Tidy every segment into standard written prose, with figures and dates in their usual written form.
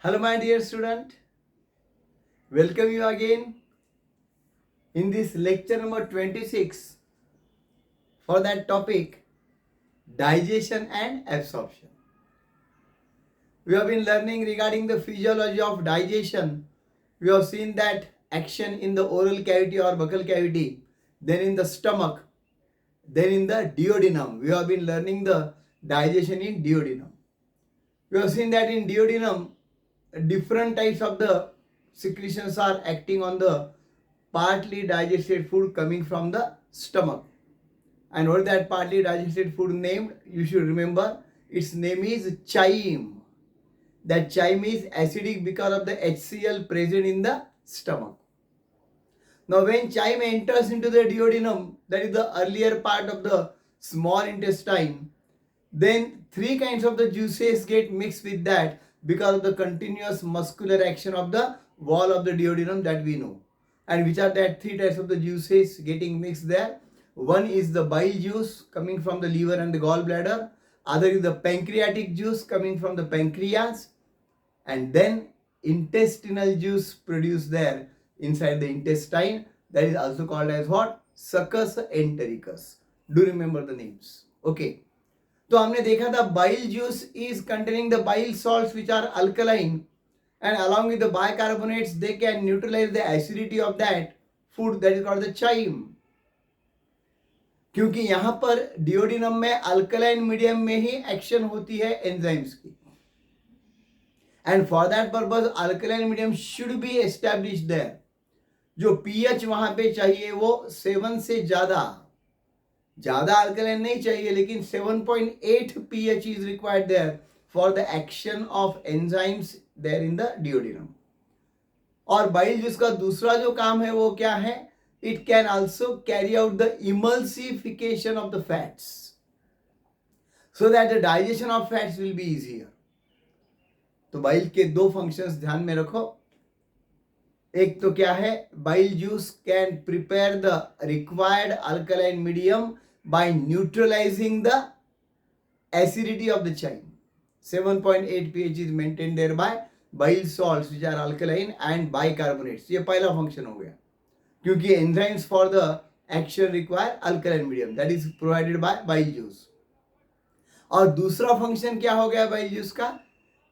Hello, my dear student. Welcome you again in this lecture number 26 for that topic digestion and absorption. We have been learning regarding the physiology of digestion. We have seen that action in the oral cavity or buccal cavity, then in the stomach, then in the duodenum. We have been learning the digestion in duodenum. We have seen that in duodenum, different types of the secretions are acting on the partly digested food coming from the stomach. And what that partly digested food named, you should remember, its name is chyme. That chyme is acidic because of the HCl present in the stomach. Now when chyme enters into the duodenum, that is the earlier part of the small intestine, then three kinds of the juices get mixed with that because of the continuous muscular action of the wall of the duodenum that we know. And which are that three types of the juices getting mixed there? One is the bile juice coming from the liver and the gallbladder. Other is the pancreatic juice coming from the pancreas. And then intestinal juice produced there inside the intestine. That is also called as what? Succus entericus. Do remember the names. Okay. तो हमने देखा था bile juice is containing the bile salts which are alkaline, and along with the bicarbonates they can neutralize the acidity of that food, that is called the chyme. क्योंकि यहाँ पर duodenum में alkaline medium में ही action होती है enzymes की, and for that purpose alkaline medium should be established there. जो pH वहां पे चाहिए वो 7 से ज्यादा अल्कलाइन नहीं चाहिए, लेकिन 7.8 pH is required there for the action of enzymes there in the duodenum. और बाइल जूस का दूसरा जो काम है वो क्या है? It can also carry out the emulsification of the fats so that the digestion of fats will be easier. तो बाइल के दो फंक्शंस ध्यान में रखो. एक तो क्या है? Bile juice can prepare the required alkaline medium by neutralizing the acidity of the chyme. 7.8 pH is maintained there by bile salts which are alkaline and bicarbonates. ये पहला फंक्शन हो गया, क्योंकि enzymes for the action require alkaline medium, that is provided by bile juice. और दूसरा function क्या हो गया bile juice का?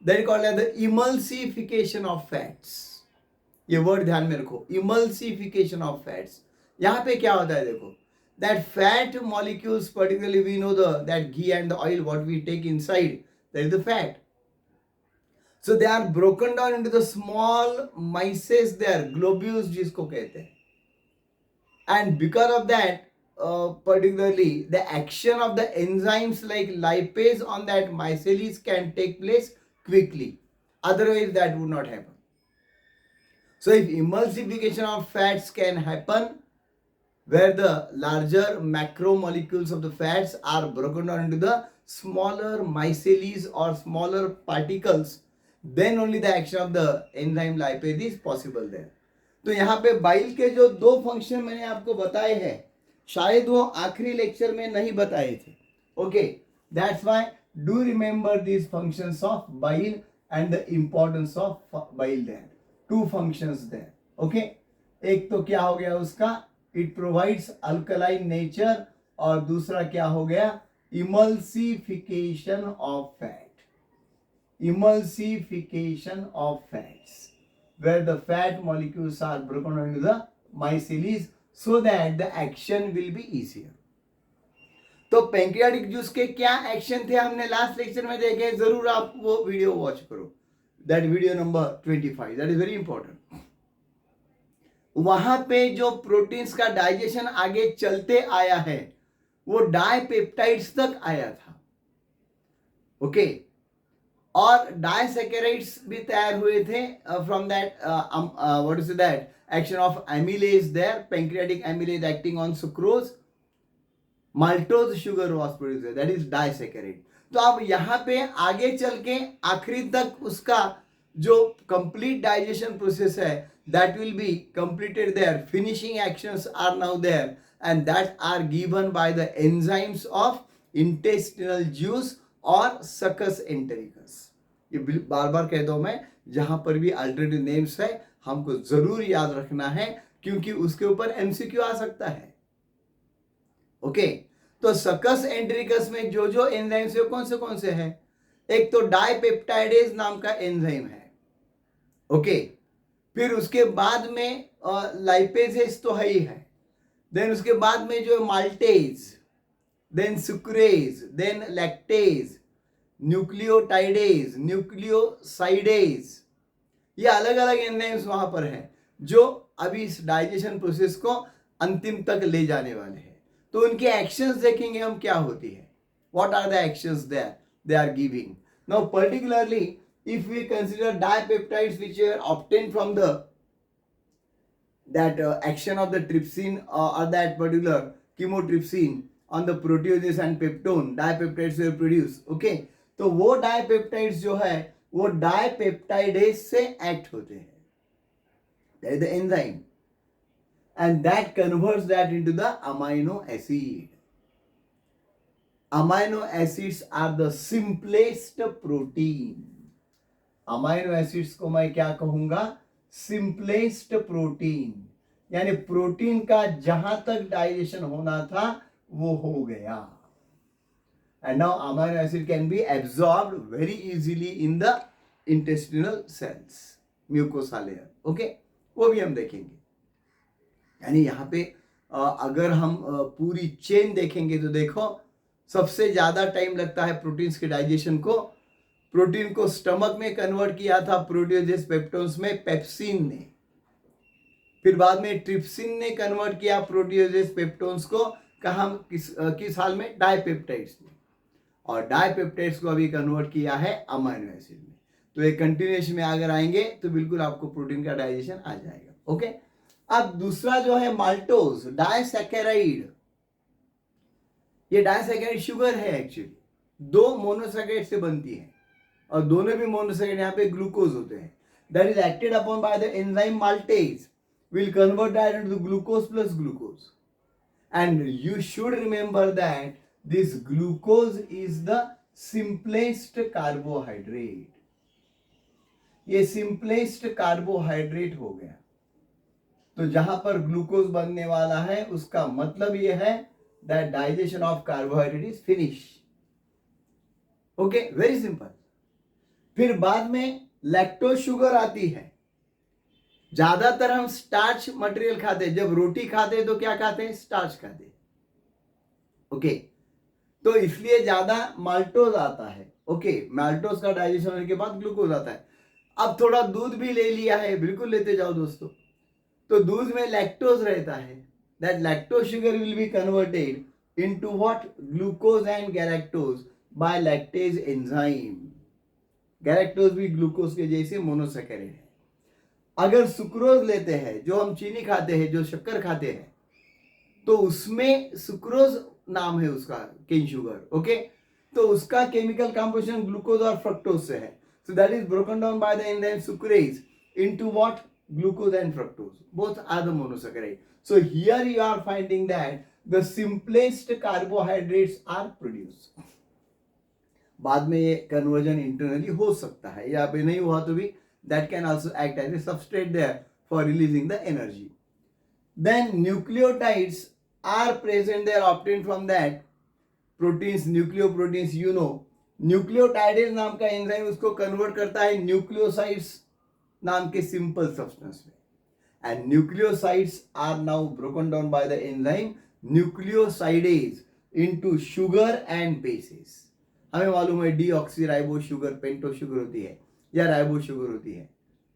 That is called as the emulsification of fats. ये वर्ड ध्यान में रखो, emulsification of fats. यहाँ पे क्या होता है देखो, that fat molecules, particularly we know that ghee and the oil what we take inside, that is the fat. So they are broken down into the small mices there, globules जिसको कहते हैं, and because of that particularly the action of the enzymes like lipase on that micelles can take place quickly, otherwise that would not happen. So if emulsification of fats can happen where the larger macromolecules of the fats are broken down into the smaller micelles or smaller particles, then only the action of the enzyme lipase is possible there. तो यहाँ पे bile के जो दो function मैंने आपको बताए हैं, शायद वो आखिरी लेक्चर में नहीं बताए थे. Okay, that's why do remember these functions of bile and the importance of bile there. Two functions there. Okay, एक तो क्या हो गया उसका, इट प्रोवाइड्स अल्कलाइन नेचर, और दूसरा क्या हो गया, emulsification of fat. Emulsification of fats, where the fat molecules are broken into the micelles so that the action will be easier. तो पैंक्रियाटिक जूस के क्या एक्शन थे हमने लास्ट लेक्चर में देखे, जरूर आप वो वीडियो वॉच करो, that video number 25, that is very important. वहां पे जो प्रोटीन्स का डाइजेशन आगे चलते आया है वो डाइपेप्टाइड्स तक आया था. ओके, और डाइसैकेराइड्स भी तैयार हुए थे from that what is that action of amylase there, pancreatic amylase acting on sucrose, maltose sugar was produced, that is disaccharide. तो अब यहाँ पे आगे चल के आखिरी तक उसका जो कंप्लीट डाइजेशन प्रोसेस है that will be completed there. Finishing actions are now there, and that are given by the enzymes of intestinal juice or succus entericus. ये बार बार कह दो मैं, जहां पर भी अल्टरनेटिव नेम्स है हमको जरूर याद रखना है, क्योंकि उसके ऊपर एमसीक्यू आ सकता है। ओके, तो सकस एंटेरिकस में जो जो एंजाइम्स है कौन से हैं? एक तो डाइपेप्टाइडेज नाम का एंजाइम है। ओके, फिर उसके बाद में लाइपेजेस तो है ही है, देन उसके बाद में जो maltase, then sucrase, then lactase, nucleotidase, nucleosidase, ये अलग अलग एंजाइम्स वहां पर हैं जो अभी इस डाइजेशन प्रोसेस को अंतिम तक ले जाने वाले हैं। तो उनके एक्शंस देखेंगे हम क्या होती है, what are the actions they are giving. Now particularly if we consider dipeptides which are obtained from the action of the trypsin or that particular chymotrypsin on the proteases and peptone, dipeptides were produced. Okay, तो वो dipeptides जो है वो dipeptidase से act होते हैं, that is the enzyme, and that converts that into the amino acid. Amino acids are the simplest protein. Amino acids को मैं क्या कहूंगा? सिंपलेस्ट प्रोटीन, यानी प्रोटीन का जहां तक डाइजेशन होना था वो हो गया। And now amino acid can be absorbed very easily in the intestinal cells, mucosa layer. Okay, वो भी हम देखेंगे। यानी यहां पे अगर हम पूरी चेन देखेंगे तो देखो, सबसे ज्यादा टाइम लगता है प्रोटीन्स के डाइजेशन को। प्रोटीन को स्टमक में कन्वर्ट किया था प्रोटीओजेस पेप्टोन्स में पेप्सिन ने, फिर बाद में ट्रिप्सिन ने कन्वर्ट किया प्रोटीओजेस पेप्टोन्स को, कहा किस हाल में? डाइपेप्टाइड्स में, और डाइपेप्टाइड्स को अभी कन्वर्ट किया है अमाइनो एसिड में। तो एक कंटिन्यूएशन में अगर आएंगे तो बिल्कुल आपको प्रोटीन का डाइजेशन आ जाएगा। ओके, अब दूसरा जो है माल्टोज, डाइसैकेराइड। ये डाइसैकेराइड शुगर है एक्चुअली, दो मोनोसैकेराइड से बनती है और दोनों भी मोनोसैकेराइड यहाँ पे ग्लूकोज होते हैं। That is acted upon bye the enzyme maltase, will convert that into glucose plus glucose, and you should remember that this glucose is the simplest carbohydrate. ये सिंपलेस्ट कार्बोहाइड्रेट हो गया, तो जहां पर ग्लूकोज बनने वाला है उसका मतलब ये है that digestion of carbohydrate is finish. Okay, very simple. फिर बाद में लैक्टोज शुगर आती है। ज्यादातर हम स्टार्च मटेरियल खाते हैं, जब रोटी खाते हैं तो क्या खाते हैं? स्टार्च खाते हैं। ओके, तो इसलिए ज्यादा माल्टोज आता है। ओके, माल्टोज का डाइजेशन होने के बाद ग्लूकोज आता है। अब थोड़ा दूध भी ले लिया है, बिल्कुल लेते जाओ दोस्तों, तो दूध में लैक्टोज रहता है। That lactose sugar will be converted into what? Glucose and galactose by lactase enzyme. Galactose भी ग्लूकोज के जैसे मोनोसैकेराइड है। अगर सुक्रोज लेते हैं, जो हम चीनी खाते हैं, जो शक्कर खाते हैं, तो उसमें सुक्रोज नाम है उसका, केन शुगर। ओके, तो उसका केमिकल कंपोजिशन ग्लूकोज और फ्रक्टोज से है। So that is broken down by the enzyme sucrase into what? Glucose and fructose, both are the monosaccharide. So here you are finding that the simplest carbohydrates are produced. बाद में ये conversion internally हो सकता है, या पे नहीं हुआ तो भी that can also act as a substrate there for releasing the energy. Then nucleotides are present, they are obtained from that proteins, nucleoproteins. You know, nucleotidase नाम का एंजाइम उसको कन्वर्ट करता है न्यूक्लियोसाइड्स नाम के सिंपल सब्सटेंस में, and nucleosides are now broken down by the enzyme nucleosidase into sugar and bases. हमें मालूम है डीऑक्सीराइबो शुगर पेंटो शुगर होती है या राइबो शुगर होती है।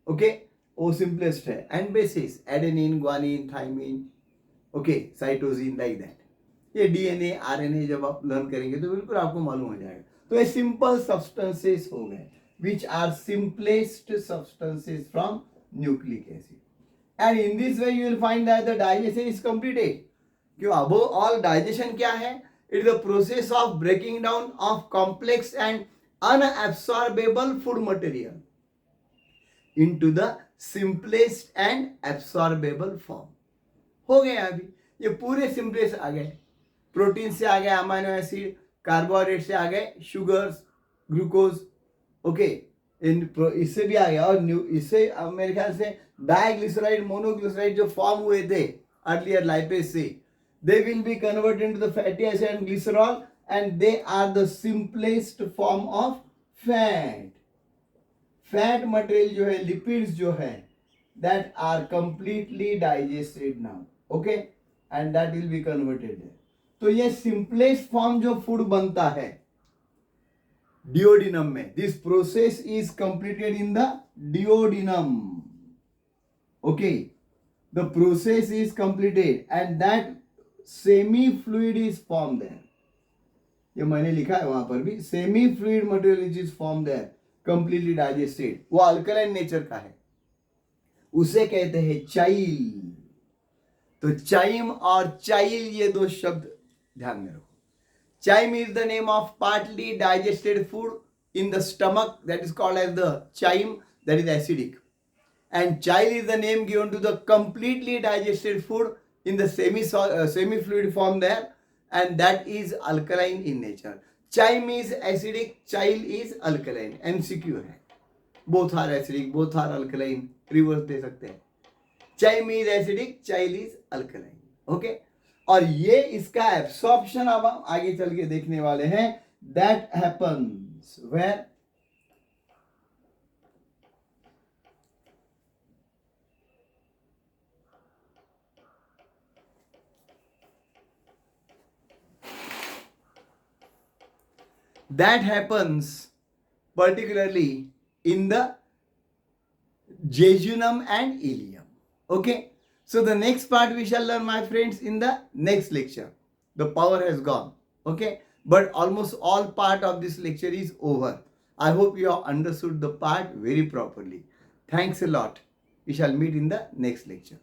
ओके, वो सिंपलेस्ट है, and bases adenine, guanine, thymine, okay, cytosine, like that. ये डीएनए आरएनए जब आप लर्न करेंगे तो बिल्कुल आपको मालूम हो जाएगा। तो ये सिंपल सब्सटेंसेस हो गए which are simplest substances from nucleic acid, and in this way you will find that the digestion is completed. क्यों? above all digestion क्या है? It is the process of breaking down of complex and unabsorbable food material into the simplest and absorbable form. हो गया अभी, ये पूरे simplest आ गए। Protein से आ गए अमाइनो एसिड, कार्बोहाइड्रेट से आ गए शुगर्स, ग्लूकोज, ओके, इससे भी आ गया, और इससे अब मेरे ख्याल से डाइग्लिसराइड मोनोग्लिसराइड जो फॉर्म हुए थे अर्लियर लाइपेज से, they will be converted into the fatty acid and glycerol, and they are the simplest form of fat. Fat material जो है, लिपिड्स जो है, that are completely digested now. Okay, and that will be converted. तो ये simplest form जो food बनता है duodenum में, this process is completed in the duodenum. Okay, the process is completed and that semi fluid is form there. ये मैंने लिखा है वहां पर भी, semi fluid material which is form there completely digested. वो अल्कलाइन नेचर का है, उसे कहते हैं चाइल. तो चाइम और चाइल ये दो शब्द ध्यान में रखो. Chyme is the name of partly digested food in the stomach that is called as the chyme, that is acidic. And chyle is the name given to the completely digested food in the semi-fluid form there, and that is alkaline in nature. Chyme is acidic, chyle is alkaline. MCQ है. Both are acidic, both are alkaline. Reverse दे सकते हैं. Chyme is acidic, chyle is alkaline. Okay? और ये इसका absorption अब हम आगे चल के देखने वाले हैं. That happens where that happens particularly in the jejunum and ileum. Okay, so the next part we shall learn, my friends, in the next lecture. The power has gone. Okay, but almost all part of this lecture is over. I hope you have understood the part very properly. Thanks a lot. We shall meet in the next lecture.